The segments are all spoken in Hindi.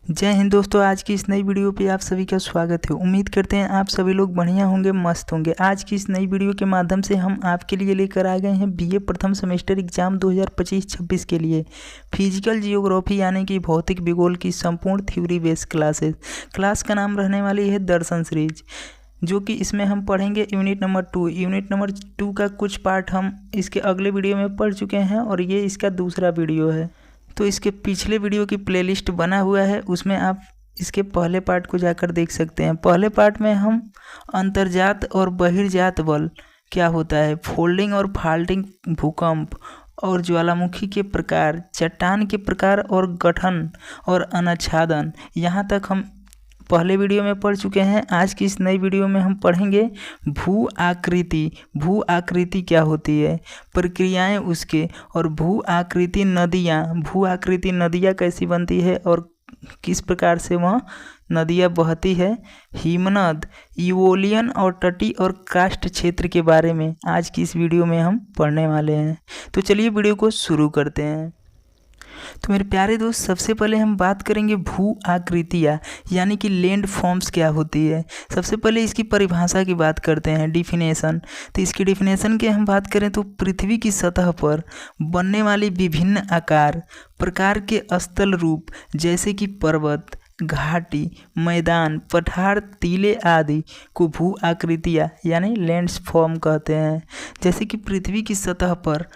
जय हिंद दोस्तों, आज की इस नई वीडियो पे आप सभी का स्वागत है। उम्मीद करते हैं आप सभी लोग बढ़िया होंगे, मस्त होंगे। आज की इस नई वीडियो के माध्यम से हम आपके लिए लेकर आ गए हैं बीए प्रथम सेमेस्टर एग्जाम 2025-26 के लिए फिजिकल जियोग्राफी यानी कि भौतिक भूगोल की संपूर्ण थ्योरी बेस्ड क्लासेस। क्लास का नाम रहने वाली है दर्शन सीरीज, जो कि इसमें हम पढ़ेंगे यूनिट नंबर 2। यूनिट नंबर 2 का कुछ पार्ट हम इसके अगले वीडियो में पढ़ चुके हैं और ये इसका दूसरा वीडियो है। तो इसके पिछले वीडियो की प्लेलिस्ट बना हुआ है, उसमें आप इसके पहले पार्ट को जाकर देख सकते हैं। पहले पार्ट में हम अंतर्जात और बहिर्जात बल क्या होता है, फोल्डिंग और फाल्टिंग, भूकंप और ज्वालामुखी के प्रकार, चट्टान के प्रकार और गठन और अनाच्छादन, यहाँ तक हम पहले वीडियो में पढ़ चुके हैं। आज की इस नई वीडियो में हम पढ़ेंगे भू आकृति। भू आकृति क्या होती है, प्रक्रियाएं उसके, और भू आकृति नदियाँ कैसी बनती है और किस प्रकार से वह नदियाँ बहती है। हिमनद, इवोलियन और तटी और कास्ट क्षेत्र के बारे में आज की इस वीडियो में हम पढ़ने वाले हैं। तो चलिए वीडियो को शुरू करते हैं। तो मेरे प्यारे दोस्त, सबसे पहले हम बात करेंगे भू आकृतियाँ यानी कि लैंड फॉर्म्स क्या होती है। सबसे पहले इसकी परिभाषा की बात करते हैं, डिफिनेशन। तो इसकी डिफिनेशन की हम बात करें तो पृथ्वी की सतह पर बनने वाली विभिन्न आकार प्रकार के स्थल रूप, जैसे कि पर्वत, घाटी, मैदान, पठार, टीले आदि को भू आकृतियाँ यानी लैंड्स फॉर्म कहते हैं। जैसे कि पृथ्वी की सतह पर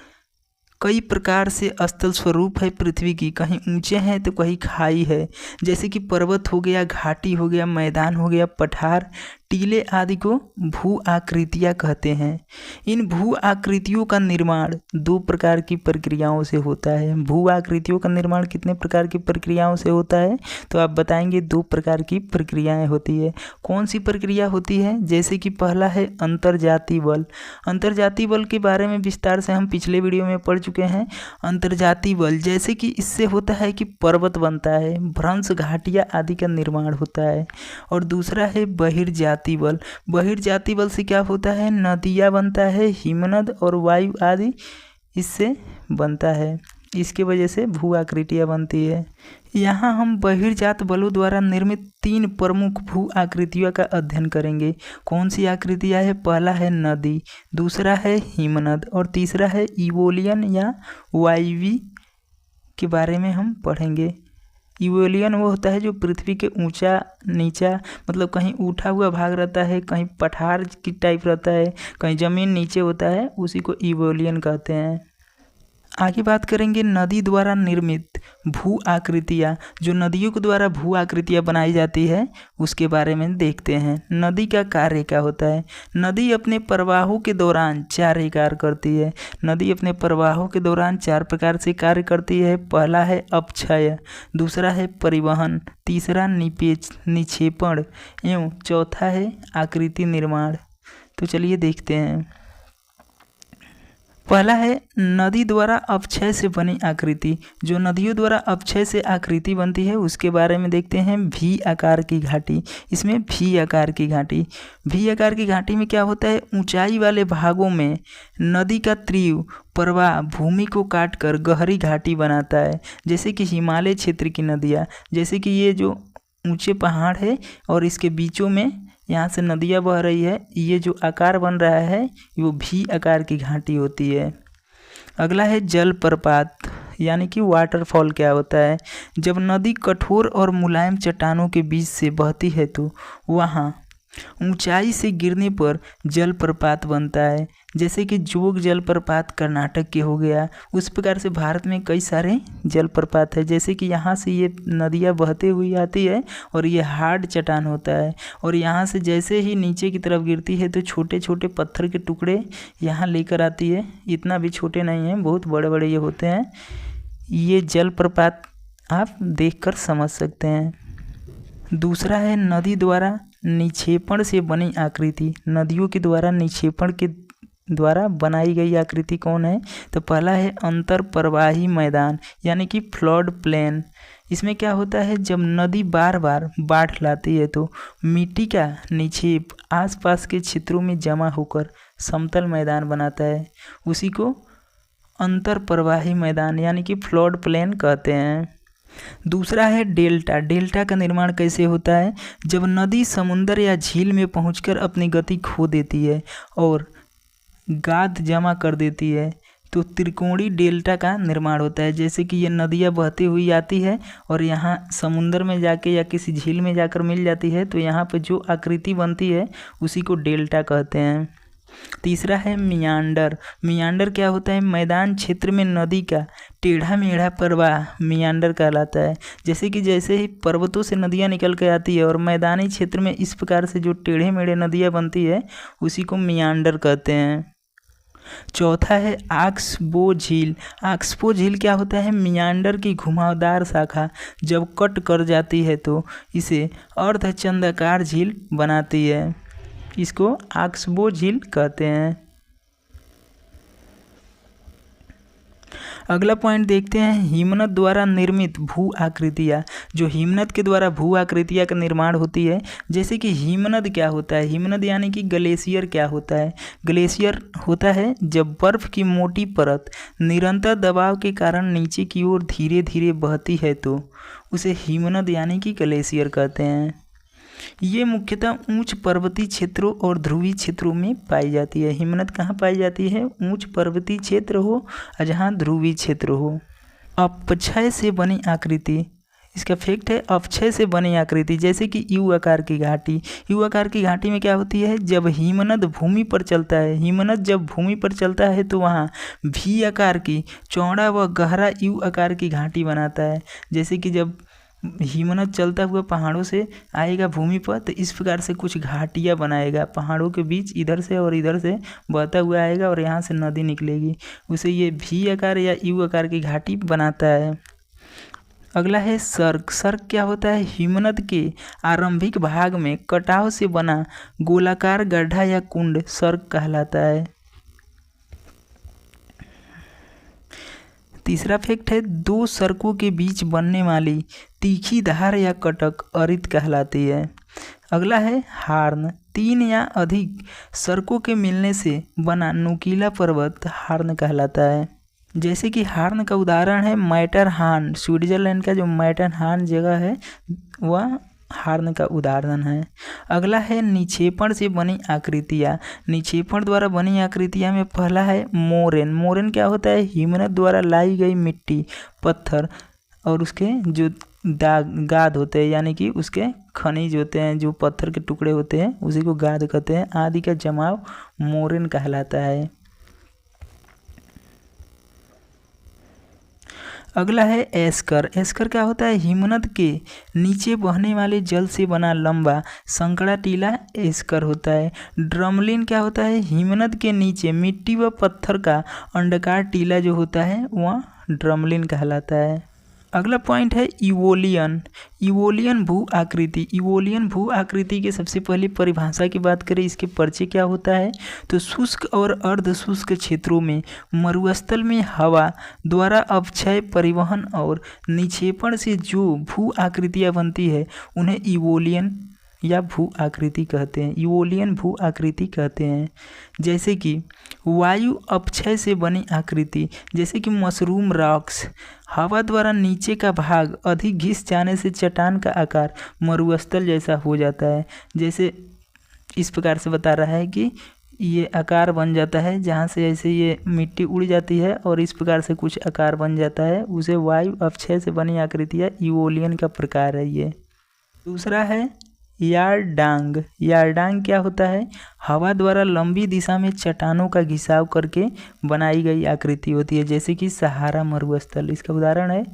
कई प्रकार से स्थल स्वरूप है पृथ्वी की, कहीं ऊंचे हैं तो कहीं खाई है। जैसे कि पर्वत हो गया, घाटी हो गया, मैदान हो गया, पठार, टीले आदि को भू आकृतियाँ कहते हैं। इन भू आकृतियों का निर्माण दो प्रकार की प्रक्रियाओं से होता है। भू आकृतियों का निर्माण कितने प्रकार की प्रक्रियाओं से होता है, तो आप बताएंगे दो प्रकार की प्रक्रियाएं होती है। कौन सी प्रक्रिया होती है? जैसे कि पहला है अंतर्जातीय बल। अंतर्जातीय बल के बारे में विस्तार से हम पिछले वीडियो में पढ़ चुके हैं। अंतर्जातीय बल जैसे कि इससे होता है कि पर्वत बनता है, भ्रंश, घाटियाँ आदि का निर्माण होता है। और दूसरा है बहिर्जातीय बल। बहिर्जातीय बल से क्या होता है, नदियाँ बनता है, हिमनद और वायु आदि इससे बनता है। इसके वजह से भू आकृतियाँ बनती है। यहाँ हम बहिर्जात बलों द्वारा निर्मित तीन प्रमुख भू आकृतियों का अध्ययन करेंगे। कौन सी आकृतियाँ है? पहला है नदी, दूसरा है हिमनद और तीसरा है इवोलियन या वायवी के बारे में हम पढ़ेंगे। इवोलियन वो होता है जो पृथ्वी के ऊंचा नीचा, मतलब कहीं उठा हुआ भाग रहता है, कहीं पठार की टाइप रहता है, कहीं ज़मीन नीचे होता है, उसी को इवोलियन कहते हैं। आगे बात करेंगे नदी द्वारा निर्मित भू आकृतियाँ। जो नदियों के द्वारा भू आकृतियाँ बनाई जाती है उसके बारे में देखते हैं। नदी का कार्य क्या होता है? नदी अपने प्रवाहों के दौरान चार कार्य करती है। नदी अपने प्रवाहों के दौरान चार प्रकार से कार्य करती है। पहला है अपक्षय, दूसरा है परिवहन, तीसरा निक्षेपण एवं चौथा है आकृति निर्माण। तो चलिए देखते हैं। पहला है नदी द्वारा अपक्षय से बनी आकृति। जो नदियों द्वारा अपक्षय से आकृति बनती है उसके बारे में देखते हैं। भी आकार की घाटी। इसमें भी आकार की घाटी, भी आकार की घाटी में क्या होता है, ऊंचाई वाले भागों में नदी का तीव्र प्रवाह भूमि को काटकर गहरी घाटी बनाता है। जैसे कि हिमालय क्षेत्र की नदियाँ, जैसे कि ये जो ऊंचे पहाड़ है और इसके बीचों में यहाँ से नदियाँ बह रही है, ये जो आकार बन रहा है वो भी आकार की घाटी होती है। अगला है जलप्रपात यानी कि वाटरफॉल क्या होता है? जब नदी कठोर और मुलायम चट्टानों के बीच से बहती है तो वहाँ ऊंचाई से गिरने पर जलप्रपात बनता है। जैसे कि जोग जलप्रपात कर्नाटक के हो गया, उस प्रकार से भारत में कई सारे जलप्रपात है। जैसे कि यहाँ से ये नदियाँ बहते हुई आती है और ये हार्ड चट्टान होता है, और यहाँ से जैसे ही नीचे की तरफ गिरती है तो छोटे छोटे पत्थर के टुकड़े यहाँ लेकर आती है। इतना भी छोटे नहीं हैं, बहुत बड़े बड़े ये होते हैं। ये जलप्रपात आप देखकर समझ सकते हैं। दूसरा है नदी द्वारा निक्षेपण से बनी आकृति। नदियों के द्वारा निक्षेपण के द्वारा बनाई गई आकृति कौन है? तो पहला है अंतर प्रवाही मैदान यानी कि फ्लड प्लेन। इसमें क्या होता है, जब नदी बार बार बाढ़ लाती है तो मिट्टी का निक्षेप आसपास के क्षेत्रों में जमा होकर समतल मैदान बनाता है। उसी को अंतर प्रवाही मैदान यानी कि फ्लड प्लेन कहते हैं। दूसरा है डेल्टा। डेल्टा का निर्माण कैसे होता है? जब नदी समुद्र या झील में पहुंचकर अपनी गति खो देती है और गाद जमा कर देती है तो त्रिकोणीय डेल्टा का निर्माण होता है। जैसे कि ये नदियाँ बहती हुई आती है और यहाँ समुद्र में जाके या किसी झील में जाकर मिल जाती है, तो यहाँ पे जो आकृति बनती है उसी को डेल्टा कहते हैं। तीसरा है मियांडर। मियांडर क्या होता है? मैदान क्षेत्र में नदी का टेढ़ा मेढ़ा प्रवाह मियांडर कहलाता है। जैसे ही पर्वतों से नदियाँ निकल के आती है और मैदानी क्षेत्र में इस प्रकार से जो टेढ़े मेढ़े नदियाँ बनती है उसी को मियांडर कहते हैं। चौथा है ऑक्सबो झील। ऑक्सबो झील क्या होता है? मियांडर की घुमावदार शाखा जब कट कर जाती है तो इसे अर्धचंद्राकार झील बनाती है। इसको ऑक्सबो झील कहते हैं। अगला पॉइंट देखते हैं, हिमनद द्वारा निर्मित भू आकृतियाँ। जो हिमनद के द्वारा भू आकृतियाँ का निर्माण होती है, जैसे कि हिमनद क्या होता है? हिमनद यानी कि ग्लेशियर क्या होता है? ग्लेशियर होता है जब बर्फ की मोटी परत निरंतर दबाव के कारण नीचे की ओर धीरे धीरे बहती है तो उसे हिमनद यानी कि ग्लेशियर कहते हैं। ये मुख्यतः ऊंच पर्वतीय क्षेत्रों और ध्रुवीय क्षेत्रों में पाई जाती है। हिमनद कहाँ पाई जाती है? ऊंच पर्वतीय क्षेत्र हो और जहाँ ध्रुवीय क्षेत्र हो। अपक्षय से बनी आकृति, इसका फैक्ट है अपक्षय से बनी आकृति, जैसे कि यू आकार की घाटी। यू आकार की घाटी में क्या होती है? जब हिमनद भूमि पर चलता है, हिमनद जब भूमि पर चलता है तो वहाँ भी आकार की चौड़ा व गहरा यू आकार की घाटी बनाता है। जैसे कि जब हिमनद चलता हुआ पहाड़ों से आएगा भूमि पर तो इस प्रकार से कुछ घाटियाँ बनाएगा, पहाड़ों के बीच इधर से और इधर से बहता हुआ आएगा और यहाँ से नदी निकलेगी, उसे ये भी आकार या यू आकार की घाटी बनाता है। अगला है सर्क। सर्क क्या होता है? हिमनद के आरंभिक भाग में कटाव से बना गोलाकार गड्ढा या कुंड सर्क कहलाता है। तीसरा फैक्ट है, दो सर्कों के बीच बनने वाली तीखी धार या कटक अरित कहलाती है। अगला है हार्न। तीन या अधिक सर्कों के मिलने से बना नुकीला पर्वत हार्न कहलाता है। जैसे कि हार्न का उदाहरण है मैटरहार्न। स्विट्जरलैंड का जो मैटरहार्न जगह है वह हार्न का उदाहरण है। अगला है निक्षेपण से बनी आकृतियाँ। निक्षेपण द्वारा बनी आकृतियाँ में पहला है मोरेन। मोरेन क्या होता है? हिमनद द्वारा लाई गई मिट्टी, पत्थर और उसके जो गाद होते हैं यानी कि उसके खनिज होते हैं, जो पत्थर के टुकड़े होते हैं उसी को गाद कहते हैं, आदि का जमाव मोरेन कहलाता है। अगला है एस्कर। एस्कर क्या होता है? हिमनद के नीचे बहने वाले जल से बना लंबा संकड़ा टीला एस्कर होता है। ड्रमलिन क्या होता है? हिमनद के नीचे मिट्टी व पत्थर का अंडाकार टीला जो होता है वह ड्रमलिन कहलाता है। अगला पॉइंट है इवोलियन। इवोलियन भू आकृति। इवोलियन भू आकृति के सबसे पहले परिभाषा की बात करें, इसके परिचय क्या होता है? तो शुष्क और अर्ध शुष्क क्षेत्रों में मरुस्थल में हवा द्वारा अपक्षय, परिवहन और निक्षेपण से जो भू आकृतियाँ बनती है उन्हें इवोलियन या भू आकृति कहते हैं। इवोलियन भू आकृति कहते हैं। जैसे कि वायु अपक्षय से बनी आकृति, जैसे कि मशरूम रॉक्स। हवा द्वारा नीचे का भाग अधिक घिस जाने से चट्टान का आकार मरुस्थल जैसा हो जाता है। जैसे इस प्रकार से बता रहा है कि ये आकार बन जाता है, जहाँ से ऐसे ये मिट्टी उड़ जाती है और इस प्रकार से कुछ आकार बन जाता है, उसे वायु अपक्षय से बनी आकृतियाँ इवोलियन का प्रकार है ये। दूसरा है यारडांग। यारडांग क्या होता है? हवा द्वारा लंबी दिशा में चट्टानों का घिसाव करके बनाई गई आकृति होती है, जैसे कि सहारा मरुस्थल। इसका उदाहरण है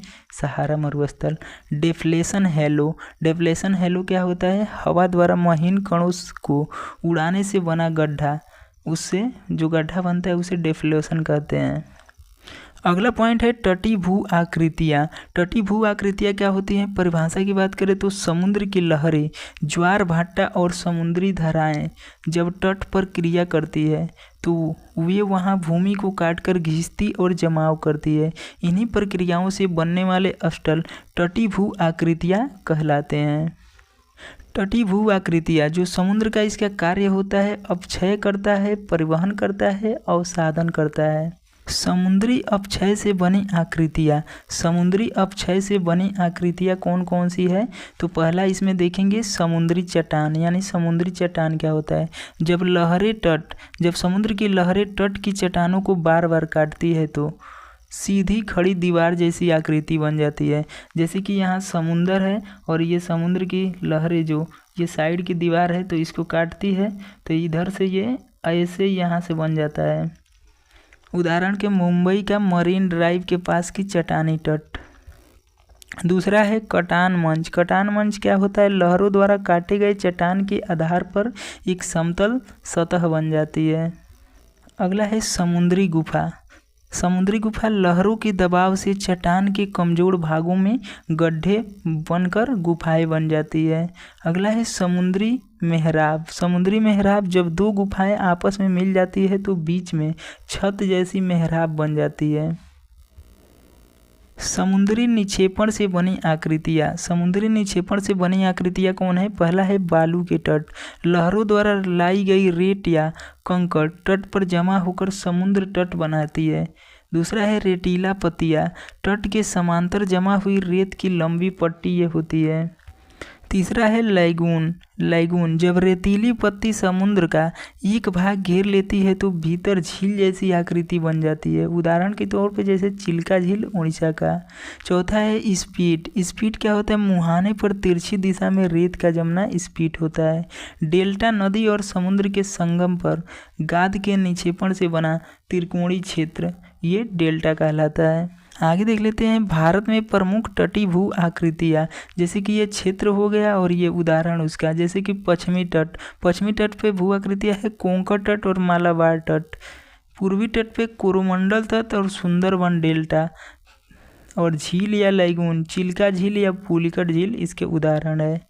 सहारा मरुस्थल। डेफ्लेशन हेलो। डेफ्लेशन हेलो क्या होता है? हवा द्वारा महीन कणों को उड़ाने से बना गड्ढा, उससे जो गड्ढा बनता है उसे डेफ्लेशन कहते हैं। अगला पॉइंट है तटी भू आकृतियाँ। तटी भू आकृतियाँ क्या होती हैं? परिभाषा की बात करें तो समुद्र की लहरें, ज्वार भाटा और समुद्री धाराएं जब तट पर क्रिया करती है तो वे वहां भूमि को काटकर घिसती और जमाव करती है। इन्हीं प्रक्रियाओं से बनने वाले अष्टल तटी भू आकृतियाँ कहलाते हैं। तटी भू आकृतियाँ जो समुद्र का इसका कार्य होता है, अपक्षय करता है, परिवहन करता है और साधन करता है। समुद्री अपक्षय से बनी आकृतियाँ, समुद्री अपक्षय से बनी आकृतियाँ कौन कौन सी है? तो पहला इसमें देखेंगे समुद्री चट्टान, यानी समुद्री चट्टान क्या होता है? जब समुद्र की लहरें तट की चट्टानों को बार बार काटती है तो सीधी खड़ी दीवार जैसी आकृति बन जाती है। जैसे कि यहाँ समुंदर है और ये समुद्र की लहरें जो ये साइड की दीवार है तो इसको काटती है, तो इधर से ये ऐसे यहाँ से बन जाता है। उदाहरण के मुंबई का मरीन ड्राइव के पास की चट्टानी तट। दूसरा है कटान मंच। कटान मंच क्या होता है? लहरों द्वारा काटे गए चट्टान के आधार पर एक समतल सतह बन जाती है। अगला है समुद्री गुफा। समुद्री गुफा लहरों के दबाव से चट्टान के कमजोर भागों में गड्ढे बनकर गुफाएं बन जाती है। अगला है समुद्री मेहराब। समुद्री मेहराब जब दो गुफाएं आपस में मिल जाती है तो बीच में छत जैसी मेहराब बन जाती है। समुद्री निक्षेपण से बनी आकृतियाँ। समुद्री निक्षेपण से बनी आकृतियाँ कौन है? पहला है बालू के तट। लहरों द्वारा लाई गई रेत या कंकड़ तट पर जमा होकर समुद्र तट बनाती है। दूसरा है रेतीला पत्तियाँ। तट के समांतर जमा हुई रेत की लंबी पट्टी ये होती है। तीसरा है लैगून। लैगून जब रेतीली पत्ती समुद्र का एक भाग घेर लेती है तो भीतर झील जैसी आकृति बन जाती है। उदाहरण के तौर पे जैसे चिल्का झील उड़ीसा का। चौथा है स्पीट। स्पीट क्या होता है? मुहाने पर तिरछी दिशा में रेत का जमना स्पीट होता है। डेल्टा नदी और समुद्र के संगम पर गाद के निक्षेपण से बना त्रिकोणीय क्षेत्र ये डेल्टा कहलाता है। आगे देख लेते हैं भारत में प्रमुख तटीय भू आकृतियाँ। जैसे कि ये क्षेत्र हो गया और ये उदाहरण उसका, जैसे कि पश्चिमी तट। पश्चिमी तट पे भू आकृतियाँ है कोंकण तट और मालाबार तट। पूर्वी तट पे कोरोमंडल तट और सुंदरबन डेल्टा। और झील या लैगून चिल्का झील या पुलिकट झील इसके उदाहरण है।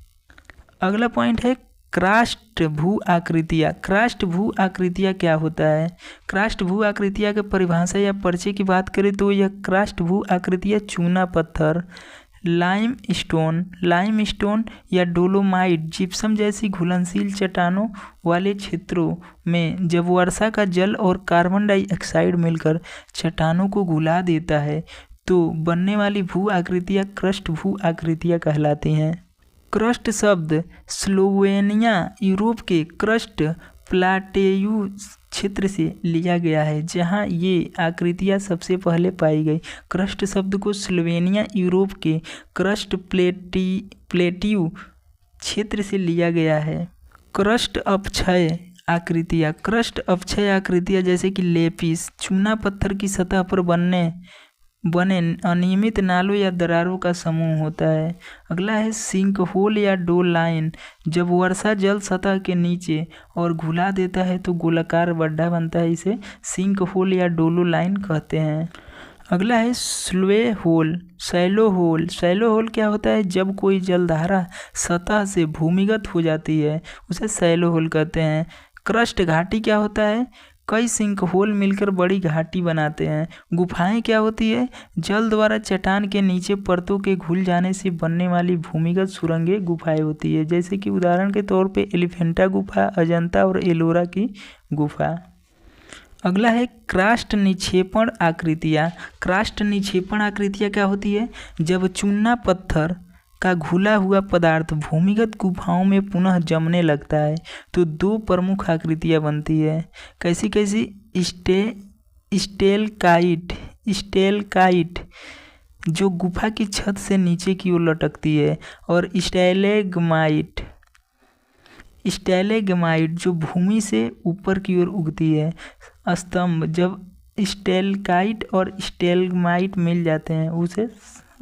अगला पॉइंट है क्रस्ट भू आकृतियाँ। क्रस्ट भू आकृतियाँ क्या होता है? क्रस्ट भू आकृतियाँ के परिभाषा या परिचय की बात करें तो यह क्रस्ट भू आकृतियाँ चूना पत्थर, लाइम स्टोन या डोलोमाइट, जिप्सम जैसी घुलनशील चट्टानों वाले क्षेत्रों में जब वर्षा का जल और कार्बन डाइऑक्साइड मिलकर चट्टानों को घुला देता है तो बनने वाली भू आकृतियाँ क्रस्ट भू आकृतियाँ कहलाती हैं। क्रस्ट शब्द स्लोवेनिया यूरोप के क्रस्ट प्लाटेयू क्षेत्र से लिया गया है जहां ये आकृतियां सबसे पहले पाई गई। क्रस्ट शब्द को स्लोवेनिया यूरोप के क्रस्ट प्लेट्यू क्षेत्र से लिया गया है। क्रस्ट अपक्षय आकृतियाँ। क्रस्ट अपक्षय आकृतियाँ जैसे कि लेपिस चूना पत्थर की सतह पर बने अनियमित नालों या दरारों का समूह होता है। अगला है सिंक होल या डो लाइन। जब वर्षा जल सतह के नीचे और घुला देता है तो गोलाकार गड्ढा बनता है, इसे सिंक होल या डोलो लाइन कहते हैं। अगला है शैलो होल क्या होता है? जब कोई जलधारा सतह से भूमिगत हो जाती है उसे शैलो होल कहते हैं। क्रस्ट घाटी क्या होता है? कई सिंक होल मिलकर बड़ी घाटी बनाते हैं। गुफाएं क्या होती है? जल द्वारा चट्टान के नीचे परतों के घुल जाने से बनने वाली भूमिगत सुरंगें गुफाएं होती है। जैसे कि उदाहरण के तौर पे एलिफेंटा गुफा, अजंता और एलोरा की गुफा। अगला है क्रस्ट निक्षेपण आकृतियाँ। क्रस्ट निक्षेपण आकृतियाँ क्या होती है? जब चूना पत्थर का घुला हुआ पदार्थ भूमिगत गुफाओं में पुनः जमने लगता है तो दो प्रमुख आकृतियाँ बनती है। कैसी कैसी? स्टेलकाइट जो गुफा की छत से नीचे की ओर लटकती है, और स्टैलेग्माइट जो भूमि से ऊपर की ओर उगती है। स्तंभ जब स्टेलकाइट और स्टेलग्माइट मिल जाते हैं उसे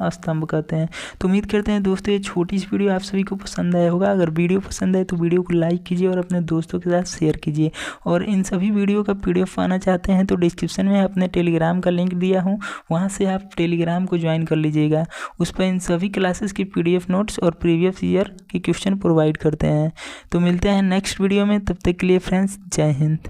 स्तंभ कहते हैं। तो उम्मीद करते हैं दोस्तों ये छोटी सी वीडियो आप सभी को पसंद आया होगा। अगर वीडियो पसंद आए तो वीडियो को लाइक कीजिए और अपने दोस्तों के साथ शेयर कीजिए। और इन सभी वीडियो का PDF पाना चाहते हैं तो डिस्क्रिप्शन में अपने टेलीग्राम का लिंक दिया हूँ, वहाँ से आप टेलीग्राम को ज्वाइन कर लीजिएगा। उस पर इन सभी क्लासेस की PDF नोट्स और प्रीवियस ईयर के क्वेश्चन प्रोवाइड करते हैं। तो मिलते हैं नेक्स्ट वीडियो में, तब तक के लिए फ्रेंड्स जय हिंद।